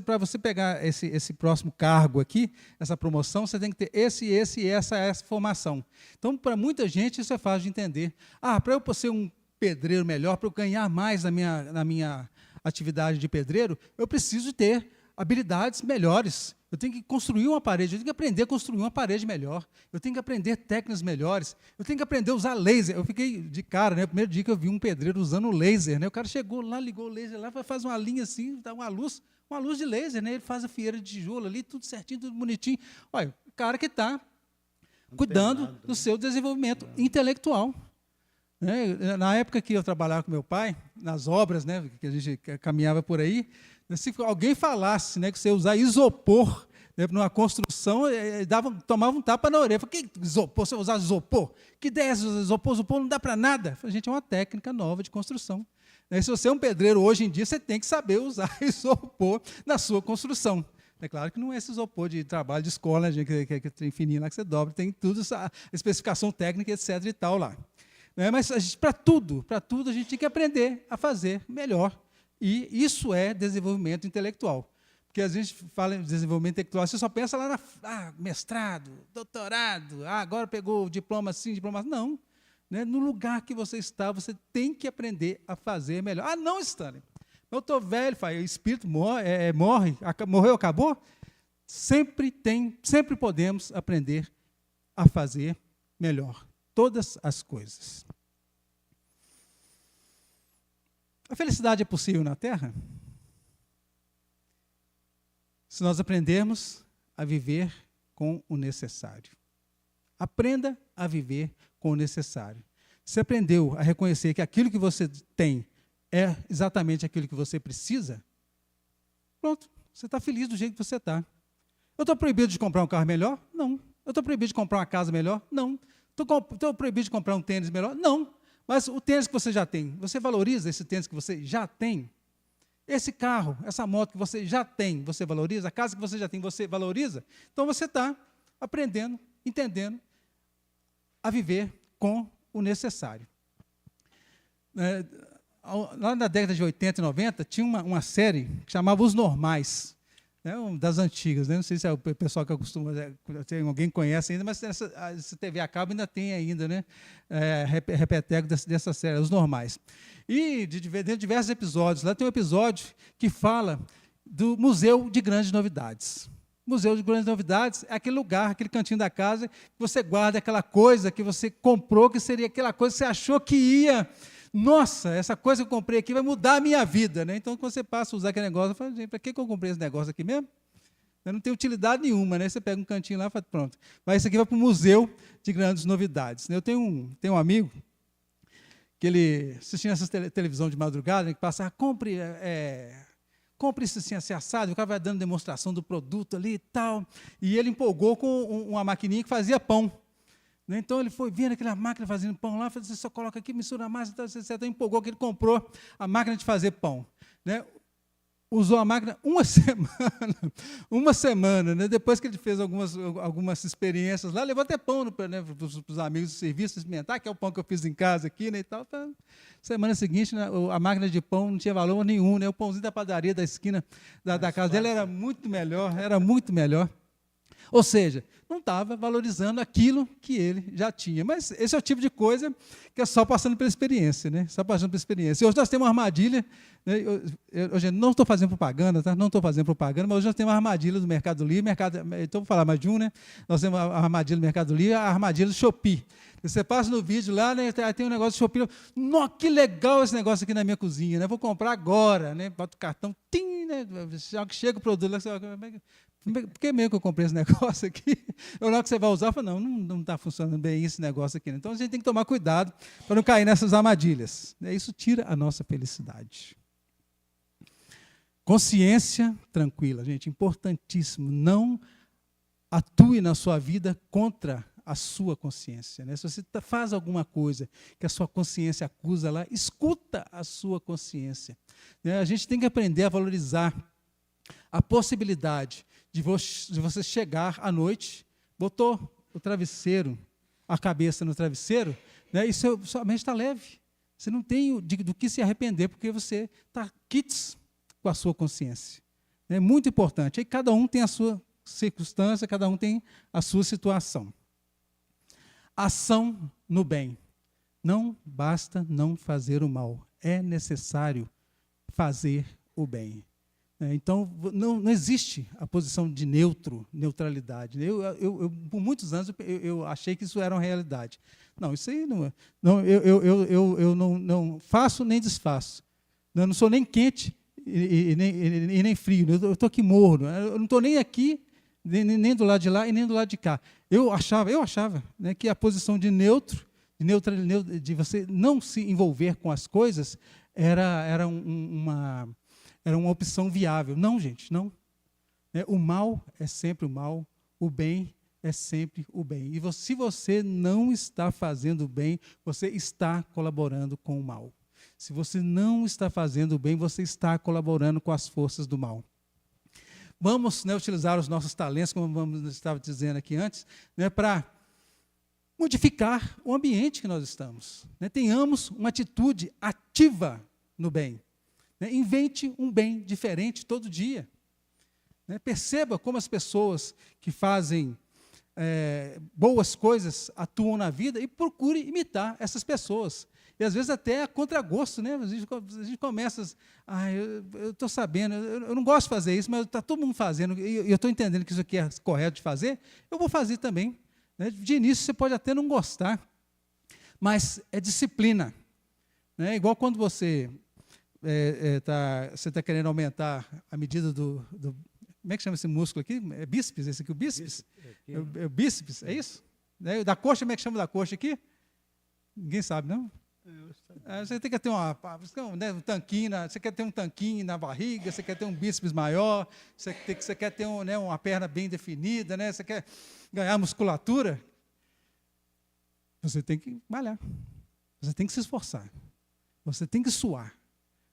Para você pegar esse próximo cargo aqui, essa promoção, você tem que ter essa formação. Então, para muita gente, isso é fácil de entender. Para eu ser um pedreiro melhor, para eu ganhar mais na minha atividade de pedreiro, eu preciso ter habilidades melhores. Eu tenho que construir uma parede, eu tenho que aprender a construir uma parede melhor, eu tenho que aprender técnicas melhores, eu tenho que aprender a usar laser. Eu fiquei de cara, né? O primeiro dia que eu vi um pedreiro usando laser, né? O cara chegou lá, ligou o laser lá, faz uma linha assim, dá uma luz. uma luz de laser, né? Ele faz a fieira de tijolo ali, tudo certinho, tudo bonitinho. Olha, o cara que está cuidando do seu desenvolvimento intelectual. Né? Na época que eu trabalhava com meu pai, nas obras, né, que a gente caminhava por aí, se alguém falasse, né, que você usar isopor, né, numa construção, tomava um tapa na orelha. Eu falei, que isopor? Você vai usar isopor? Que ideia é essa? Isopor não dá para nada. Eu falei, gente, é uma técnica nova de construção. Se você é um pedreiro hoje em dia, você tem que saber usar isopor na sua construção. É claro que não é esse isopor de trabalho de escola, né, que tem fininho lá que você dobra, tem tudo, essa especificação técnica, etc. e tal lá. Mas para tudo a gente tem que aprender a fazer melhor. E isso é desenvolvimento intelectual. Porque a gente fala em desenvolvimento intelectual, você só pensa lá na mestrado, doutorado, agora pegou o diploma assim, diploma assim. Não. Né? No lugar que você está, você tem que aprender a fazer melhor. Ah, não, Stanley. Eu estou velho, o espírito morreu, acabou? Sempre podemos aprender a fazer melhor. Todas as coisas. A felicidade é possível na Terra? Se nós aprendermos a viver com o necessário. Aprenda a viver com o necessário. Você aprendeu a reconhecer que aquilo que você tem é exatamente aquilo que você precisa? Pronto, você está feliz do jeito que você está. Eu estou proibido de comprar um carro melhor? Não. Eu estou proibido de comprar uma casa melhor? Não. Estou proibido de comprar um tênis melhor? Não. Mas o tênis que você já tem, você valoriza esse tênis que você já tem? Esse carro, essa moto que você já tem, você valoriza? A casa que você já tem, você valoriza? Então você está aprendendo, entendendo a viver com o necessário. Lá na década de 80 e 90, tinha uma série que chamava Os Normais. Das antigas, né? Não sei se é o pessoal que acostuma, alguém conhece ainda, mas essa TV a cabo ainda tem ainda, né? Repeteco dessa série, Os Normais. E de diversos episódios, lá tem um episódio que fala do Museu de Grandes Novidades. Museu de Grandes Novidades é aquele lugar, aquele cantinho da casa, que você guarda aquela coisa que você comprou, que seria aquela coisa que você achou que ia... Nossa, essa coisa que eu comprei aqui vai mudar a minha vida. Né? Então, quando você passa a usar aquele negócio, eu falo, gente, para que eu comprei esse negócio aqui mesmo? Eu não tem utilidade nenhuma. Né? Você pega um cantinho lá e fala, pronto. Mas isso aqui vai para o Museu de Grandes Novidades. Eu tenho um amigo que ele assistia essa televisão de madrugada, que passa, compre isso assim assado, o cara vai dando demonstração do produto ali e tal. E ele empolgou com uma maquininha que fazia pão. Então, ele foi vendo aquela máquina fazendo pão lá, você só coloca aqui, mistura a massa, etc. Empolgou que ele comprou a máquina de fazer pão. Né? Usou a máquina uma semana, né? Depois que ele fez algumas experiências lá, levou até pão, né, para os amigos do serviço experimentar, que é o pão que eu fiz em casa aqui, né, e tal. Semana seguinte, né, a máquina de pão não tinha valor nenhum, né? O pãozinho da padaria da esquina da casa dele era muito melhor. Ou seja, não estava valorizando aquilo que ele já tinha. Mas esse é o tipo de coisa que é só passando pela experiência, né? Só passando pela experiência. E hoje nós temos uma armadilha, né? Hoje não estou fazendo propaganda, tá? Não estou fazendo propaganda, mas hoje nós temos uma armadilha do Mercado Livre, então vou falar mais de um, né? Nós temos a armadilha do Mercado Livre, a armadilha do Shopee. Você passa no vídeo lá, né? Tem um negócio do Shopee. Nossa, que legal esse negócio aqui na minha cozinha, né? Vou comprar agora, né? Bota o cartão, tim, né? Chega o produto lá, você vai... Por que mesmo que eu comprei esse negócio aqui? Na hora que você vai usar, eu falo, não está funcionando bem esse negócio aqui. Então, a gente tem que tomar cuidado para não cair nessas armadilhas. Isso tira a nossa felicidade. Consciência tranquila, gente, importantíssimo. Não atue na sua vida contra a sua consciência. Né? Se você faz alguma coisa que a sua consciência acusa lá, escuta a sua consciência. Né? A gente tem que aprender a valorizar a possibilidade de você chegar à noite, botou o travesseiro, a cabeça no travesseiro, né, e sua mente está leve. Você não tem do que se arrepender, porque você está quites com a sua consciência. É muito importante. Aí cada um tem a sua circunstância, cada um tem a sua situação. Ação no bem. Não basta não fazer o mal. É necessário fazer o bem. Então, não existe a posição de neutralidade. Por muitos anos, eu achei que isso era uma realidade. Não, isso aí não é. Eu não faço nem desfaço. Eu não sou nem quente e nem frio. Eu estou aqui morno. Eu não estou nem aqui, nem do lado de lá e nem do lado de cá. Eu achava, né, que a posição de neutro, de você não se envolver com as coisas, era uma opção viável. Não, gente, não. O mal é sempre o mal, o bem é sempre o bem. E se você não está fazendo o bem, você está colaborando com o mal. Se você não está fazendo o bem, você está colaborando com as forças do mal. Vamos, né, utilizar os nossos talentos, como estava dizendo aqui antes, né, para modificar o ambiente que nós estamos. Né? Tenhamos uma atitude ativa no bem. Né? Invente um bem diferente todo dia. Né? Perceba como as pessoas que fazem boas coisas atuam na vida e procure imitar essas pessoas. E às vezes até a contragosto, né? A gente começa, eu estou sabendo, eu não gosto de fazer isso, mas está todo mundo fazendo, e eu estou entendendo que isso aqui é correto de fazer, eu vou fazer também. Né? De início você pode até não gostar, mas é disciplina. Né? Igual quando você está querendo aumentar a medida do como é que chama esse músculo aqui? É bíceps, esse aqui, o bíceps? É o bíceps, é isso? Da coxa, como é que chama da coxa aqui? Ninguém sabe, não? Você tem que ter um tanquinho, você quer ter um tanquinho na barriga, você quer ter um bíceps maior, você quer ter uma perna bem definida, né? Você quer ganhar musculatura, você tem que malhar, você tem que se esforçar, você tem que suar.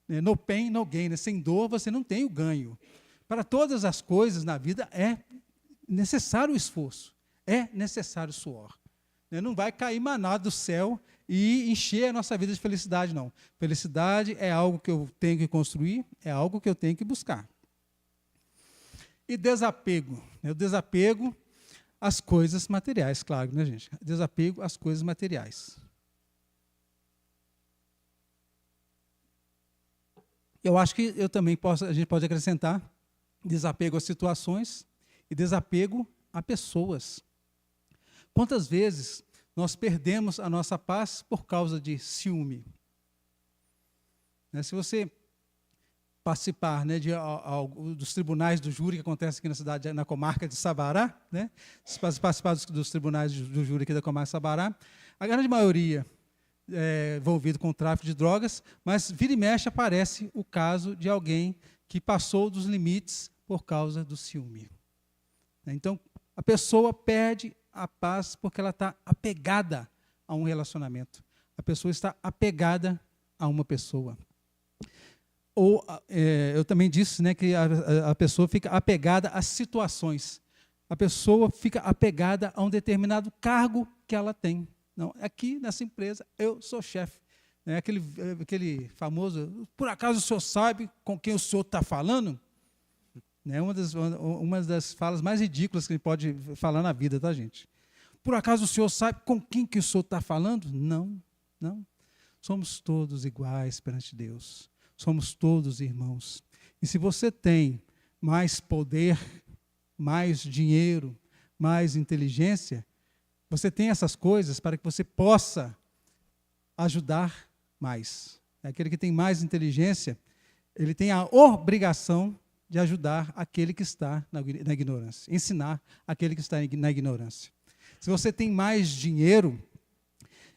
No pain, no gain, né? Sem dor você não tem o ganho. Para todas as coisas na vida é necessário o esforço, é necessário o suor. Não vai cair maná do céu e encher a nossa vida de felicidade, não. Felicidade é algo que eu tenho que construir, é algo que eu tenho que buscar. E desapego. O desapego às coisas materiais, claro, né, gente? Desapego às coisas materiais. Eu acho que a gente pode acrescentar desapego às situações e desapego a pessoas. Quantas vezes nós perdemos a nossa paz por causa de ciúme? Se você participar, né, dos tribunais do júri que acontece aqui na cidade, na comarca de Sabará, né, se participar dos tribunais do júri aqui da comarca de Sabará, a grande maioria é envolvido com o tráfico de drogas, mas vira e mexe aparece o caso de alguém que passou dos limites por causa do ciúme. Então, a pessoa perde a paz porque ela está apegada a um relacionamento. A pessoa está apegada a uma pessoa. Ou, eu também disse, né, que a pessoa fica apegada às situações. A pessoa fica apegada a um determinado cargo que ela tem. Não, aqui nessa empresa eu sou chefe. Aquele famoso, por acaso o senhor sabe com quem o senhor está falando? Uma das falas mais ridículas que a gente pode falar na vida, tá, gente? Por acaso o senhor sabe com quem que o senhor está falando? Não, não. Somos todos iguais perante Deus. Somos todos irmãos. E se você tem mais poder, mais dinheiro, mais inteligência, você tem essas coisas para que você possa ajudar mais. Aquele que tem mais inteligência, ele tem a obrigação de ajudar aquele que está na ignorância, ensinar aquele que está na ignorância. Se você tem mais dinheiro,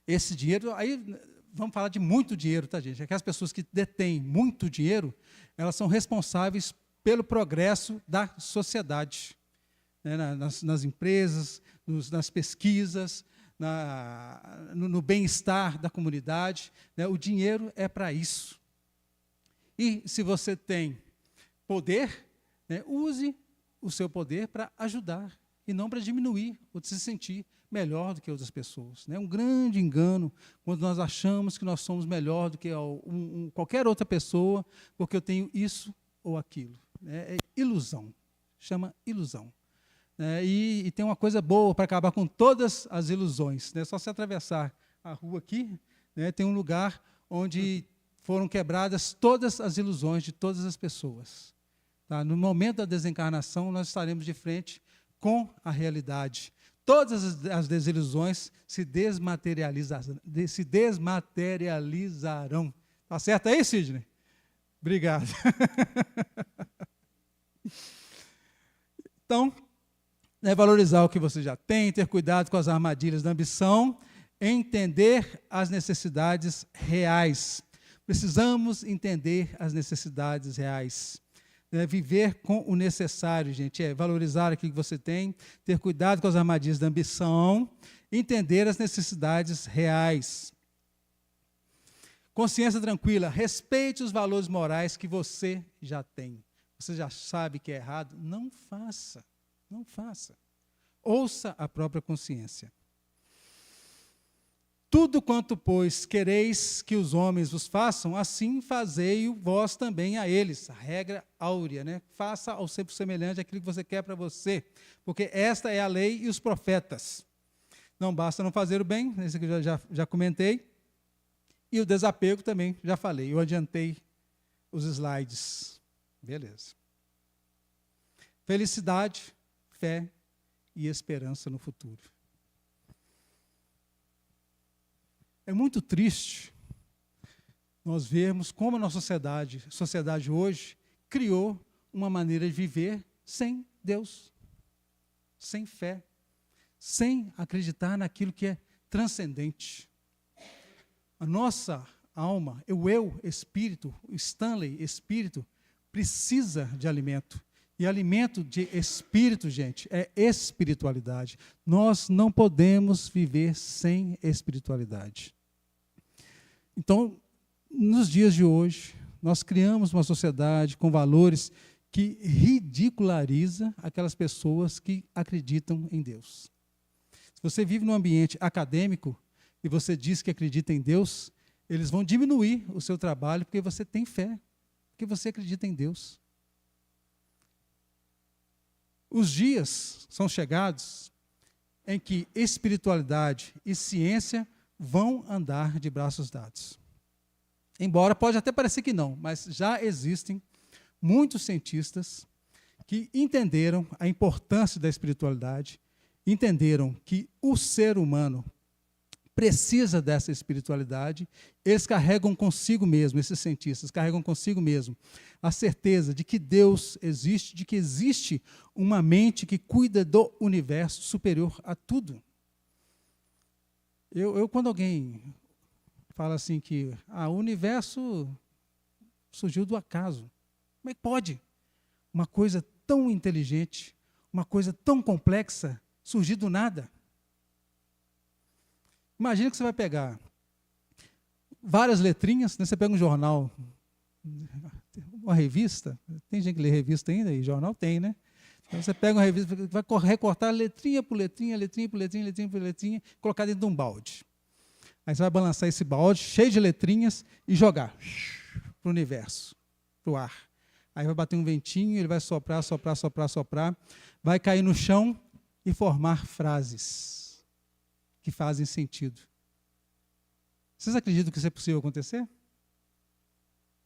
esse dinheiro, aí vamos falar de muito dinheiro, tá, gente? Aquelas pessoas que detêm muito dinheiro, elas são responsáveis pelo progresso da sociedade, né? nas empresas, nas pesquisas, no bem-estar da comunidade, né? O dinheiro é para isso. E se você tem poder, né, use o seu poder para ajudar e não para diminuir ou se sentir melhor do que outras pessoas. É um grande engano quando nós achamos que nós somos melhor do que qualquer outra pessoa porque eu tenho isso ou aquilo. É ilusão, chama ilusão. E tem uma coisa boa para acabar com todas as ilusões. É só se atravessar a rua aqui, né, tem um lugar onde foram quebradas todas as ilusões de todas as pessoas. Tá? No momento da desencarnação, nós estaremos de frente com a realidade. Todas as desilusões se desmaterializarão. Está certo aí, Sidney? Obrigado. Então, valorizar o que você já tem, ter cuidado com as armadilhas da ambição, entender as necessidades reais. Precisamos entender as necessidades reais. Viver com o necessário, gente, valorizar aquilo que você tem, ter cuidado com as armadilhas da ambição, entender as necessidades reais. Consciência tranquila, respeite os valores morais que você já tem. Você já sabe que é errado, não faça, não faça. Ouça a própria consciência. Tudo quanto, pois, quereis que os homens vos façam, assim fazei-o vós também a eles. A regra áurea, né? Faça ao sempre semelhante aquilo que você quer para você, porque esta é a lei e os profetas. Não basta não fazer o bem, esse aqui eu já comentei, e o desapego também, já falei, eu adiantei os slides. Beleza. Felicidade, fé e esperança no futuro. É muito triste nós vermos como a nossa sociedade hoje, criou uma maneira de viver sem Deus, sem fé, sem acreditar naquilo que é transcendente. A nossa alma, o eu, espírito, o Stanley, espírito, precisa de alimento. E alimento de espírito, gente, é espiritualidade. Nós não podemos viver sem espiritualidade. Então, nos dias de hoje, nós criamos uma sociedade com valores que ridiculariza aquelas pessoas que acreditam em Deus. Se você vive num ambiente acadêmico e você diz que acredita em Deus, eles vão diminuir o seu trabalho porque você tem fé, porque você acredita em Deus. Os dias são chegados em que espiritualidade e ciência vão andar de braços dados. Embora pode até parecer que não, mas já existem muitos cientistas que entenderam a importância da espiritualidade, entenderam que o ser humano precisa dessa espiritualidade, eles carregam consigo mesmo, esses cientistas carregam consigo mesmo a certeza de que Deus existe, de que existe uma mente que cuida do universo superior a tudo. Quando alguém fala assim que o universo surgiu do acaso, como é que pode uma coisa tão inteligente, uma coisa tão complexa, surgir do nada? Imagina que você vai pegar várias letrinhas, né? Você pega um jornal, uma revista, tem gente que lê revista ainda, e jornal tem, né? Então você pega uma revista, vai recortar letrinha por letrinha, letrinha por letrinha, letrinha por letrinha, colocar dentro de um balde. Aí você vai balançar esse balde cheio de letrinhas e jogar para o universo, para o ar. Aí vai bater um ventinho, ele vai soprar, soprar, soprar, soprar, vai cair no chão e formar frases que fazem sentido. Vocês acreditam que isso é possível acontecer?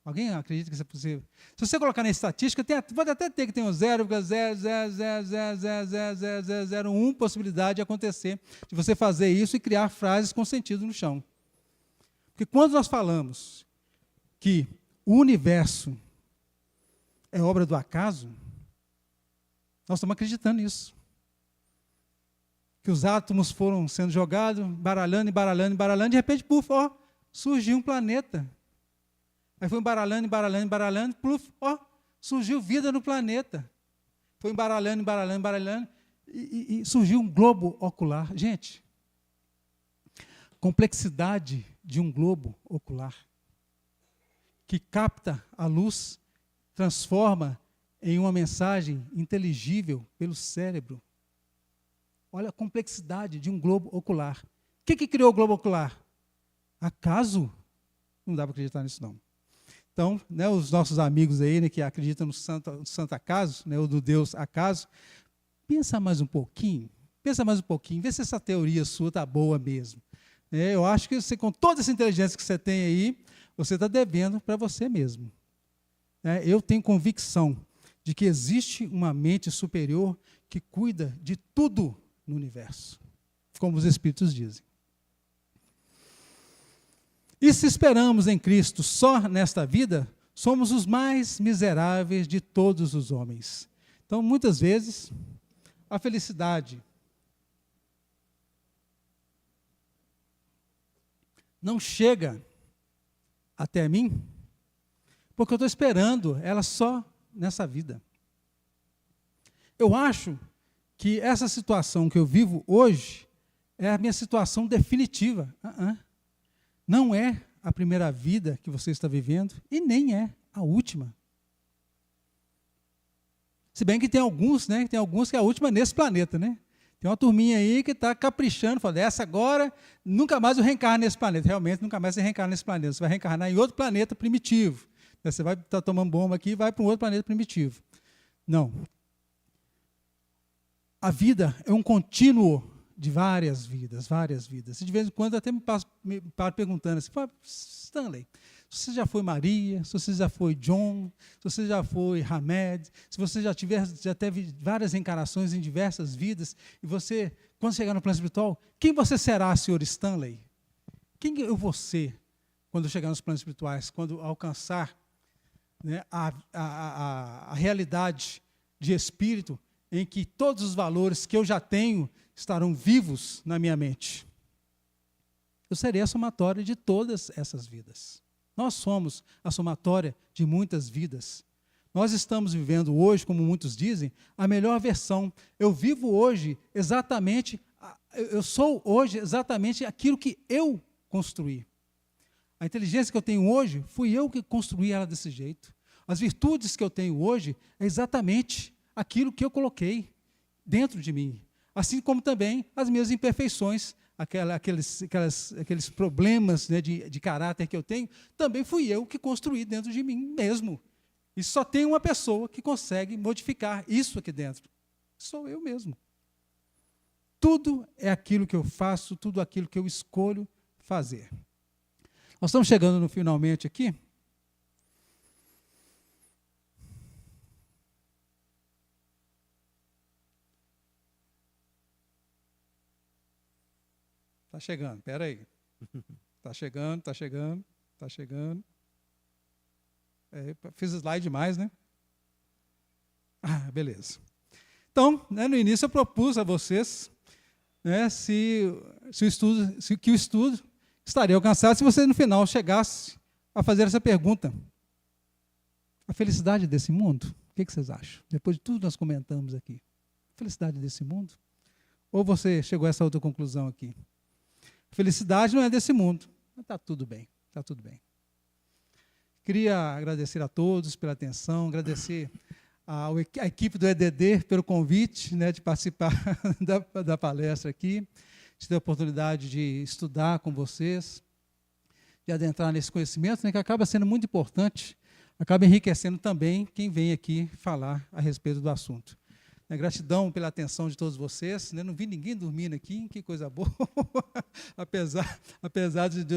Alguém acredita que isso é possível? Se você colocar na estatística, pode até ter que tem um 0,000000001 possibilidade de acontecer, de você fazer isso e criar frases com sentido no chão. Porque quando nós falamos que o universo é obra do acaso, nós estamos acreditando nisso. Que os átomos foram sendo jogados, baralhando, embaralhando, embaralhando, de repente, puf, surgiu um planeta. Aí foi embaralhando, embaralhando, embaralhando, pluf, surgiu vida no planeta. Foi embaralhando, embaralhando, embaralhando, e surgiu um globo ocular. Gente, complexidade de um globo ocular que capta a luz, transforma em uma mensagem inteligível pelo cérebro. Olha a complexidade de um globo ocular. O que criou o globo ocular? Acaso? Não dá para acreditar nisso, não. Então, né, os nossos amigos aí, né, que acreditam no santo acaso, né, ou do Deus acaso, pensa mais um pouquinho, vê se essa teoria sua está boa mesmo. Eu acho que você, com toda essa inteligência que você tem aí, você está devendo para você mesmo. Eu tenho convicção de que existe uma mente superior que cuida de tudo no universo, como os Espíritos dizem. E se esperamos em Cristo só nesta vida, somos os mais miseráveis de todos os homens. Então, muitas vezes, a felicidade não chega até mim, porque eu estou esperando ela só nessa vida. Eu acho que essa situação que eu vivo hoje é a minha situação definitiva. Não é a primeira vida que você está vivendo e nem é a última. Se bem que tem alguns, né? Tem alguns que é a última nesse planeta, né? Tem uma turminha aí que está caprichando, falando, essa agora, nunca mais eu reencarno nesse planeta. Realmente, nunca mais você reencarna nesse planeta. Você vai reencarnar em outro planeta primitivo. Você vai estar tomando bomba aqui e vai para um outro planeta primitivo. Não. A vida é um contínuo de várias vidas, várias vidas. E de vez em quando eu até me paro perguntando assim, Stanley, se você já foi Maria, se você já foi John, se você já foi Hamed, se você já teve várias reencarnações em diversas vidas, e você, quando chegar no plano espiritual, quem você será, senhor Stanley? Quem eu vou ser quando chegar nos planos espirituais, quando alcançar, né, a realidade de espírito em que todos os valores que eu já tenho estarão vivos na minha mente? Eu serei a somatória de todas essas vidas. Nós somos a somatória de muitas vidas. Nós estamos vivendo hoje, como muitos dizem, a melhor versão. Eu vivo hoje exatamente, eu sou hoje exatamente aquilo que eu construí. A inteligência que eu tenho hoje, fui eu que construí ela desse jeito. As virtudes que eu tenho hoje é exatamente aquilo que eu coloquei dentro de mim. Assim como também as minhas imperfeições, aqueles problemas, né, de caráter que eu tenho, também fui eu que construí dentro de mim mesmo. E só tem uma pessoa que consegue modificar isso aqui dentro. Sou eu mesmo. Tudo é aquilo que eu faço, tudo aquilo que eu escolho fazer. Nós estamos chegando no finalmente aqui. Está chegando, espera aí. Está chegando, está chegando, está chegando. Fiz slide demais, né? Beleza. Então, né, no início eu propus a vocês, né, que o estudo estaria alcançado se você no final chegasse a fazer essa pergunta. A felicidade desse mundo? O que vocês acham? Depois de tudo que nós comentamos aqui. A felicidade desse mundo? Ou você chegou a essa outra conclusão aqui? Felicidade não é desse mundo. Está tudo bem, está tudo bem. Queria agradecer a todos pela atenção, agradecer à equipe do EDD pelo convite, né, de participar da palestra aqui, de ter a oportunidade de estudar com vocês, de adentrar nesse conhecimento, né, que acaba sendo muito importante, acaba enriquecendo também quem vem aqui falar a respeito do assunto. Gratidão pela atenção de todos vocês. Não vi ninguém dormindo aqui, que coisa boa, apesar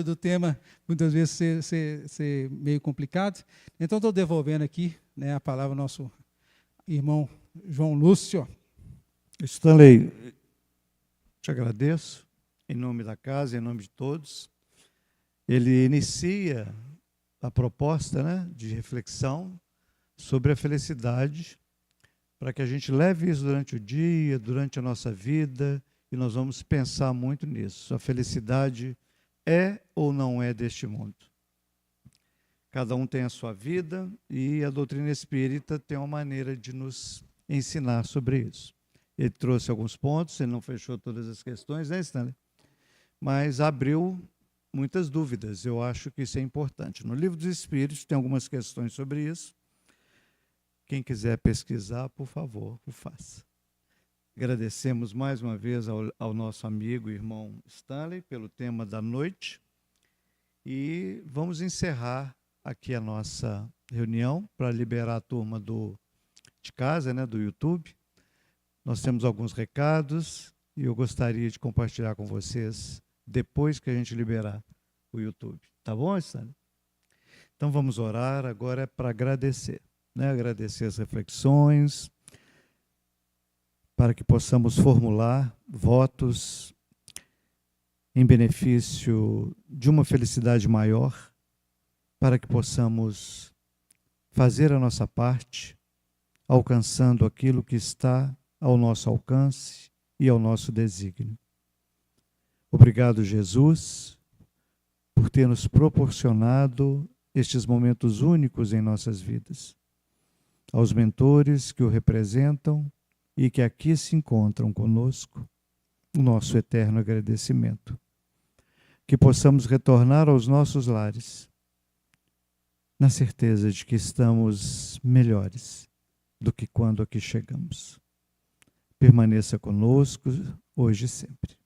do tema muitas vezes ser meio complicado. Então, estou devolvendo aqui, né, a palavra ao nosso irmão João Lúcio. Stanley, te agradeço, em nome da casa, em nome de todos. Ele inicia a proposta, né, de reflexão sobre a felicidade, para que a gente leve isso durante o dia, durante a nossa vida, e nós vamos pensar muito nisso. A felicidade é ou não é deste mundo? Cada um tem a sua vida, e a doutrina espírita tem uma maneira de nos ensinar sobre isso. Ele trouxe alguns pontos, ele não fechou todas as questões, né, Stanley? Mas abriu muitas dúvidas, eu acho que isso é importante. No Livro dos Espíritos tem algumas questões sobre isso. Quem quiser pesquisar, por favor, o faça. Agradecemos mais uma vez ao nosso amigo e irmão Stanley pelo tema da noite. E vamos encerrar aqui a nossa reunião para liberar a turma de casa, né, do YouTube. Nós temos alguns recados e eu gostaria de compartilhar com vocês depois que a gente liberar o YouTube. Tá bom, Stanley? Então vamos orar, agora é para agradecer. Né, agradecer as reflexões, para que possamos formular votos em benefício de uma felicidade maior, para que possamos fazer a nossa parte, alcançando aquilo que está ao nosso alcance e ao nosso desígnio. Obrigado, Jesus, por ter nos proporcionado estes momentos únicos em nossas vidas. Aos mentores que o representam e que aqui se encontram conosco, o nosso eterno agradecimento. Que possamos retornar aos nossos lares, na certeza de que estamos melhores do que quando aqui chegamos. Permaneça conosco hoje e sempre.